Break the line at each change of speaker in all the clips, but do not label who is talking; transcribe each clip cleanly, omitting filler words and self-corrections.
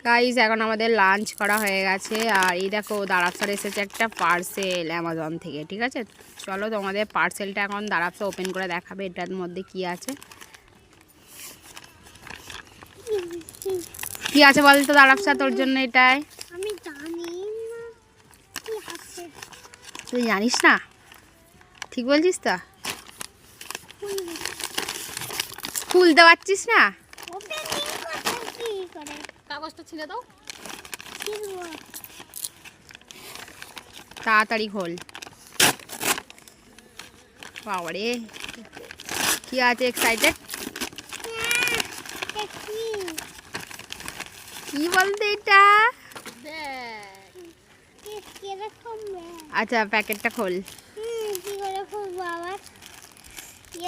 Guys এখন আমাদের lunch করা হয়ে গেছে আর এই দেখো দারাবসার এসেছে একটা পার্সেল অ্যামাজন থেকে, ঠিক আছে। চলো তোমাদের পার্সেলটা এখন দারাবসা ওপেন করে দেখাবে এটার মধ্যে কি আছে। কি আছে বল তো দারাবসা তোর জন্য এটাই?
আমি জানি না কি আছে।
তুই জানিস না? ঠিক বলছিস তো? খুলতে পারছিস না?
ওপেনিং করতে কি করে?
কাগজটা ছিঁড়ে দাও।
ছিড়বো।
তাড়াতাড়ি খোল। বাবারে কি আছে, এক্সাইটেড?
কি?
কি বলতে এটা?
কিরকম
আচ্ছা প্যাকেটটা খোল।
কি করে খুলবো আবার?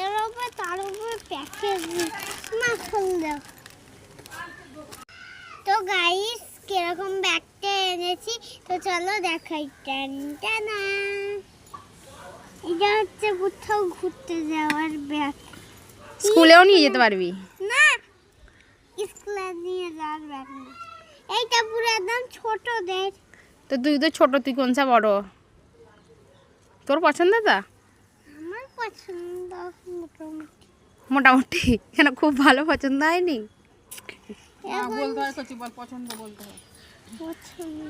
এর উপর তার উপর প্যাকেট মা খুল দাও। তো গাইস কিরকম ব্যাগটা এনেছি তো চলো দেখাই। টান টানা, এটা হচ্ছে কোথাও ঘুরতে যাওয়ার ব্যাগ।
স্কুলেও নিয়ে যেতে পারবি।
না, স্কুলে নিয়ে যাওয়ার ব্যাগ না, এইটা পুরো একদম ছোটদের।
তো তুই তো ছোট, তুই কোনটা বড়? তোর পছন্দ তো?
আমার পছন্দ মোটামুটি।
মোটামুটি কেন, খুব ভালো পছন্দ হয়নি?
বলতে হয় সত্যি, বল পছন্দ বলতে হয়।
পছন্দ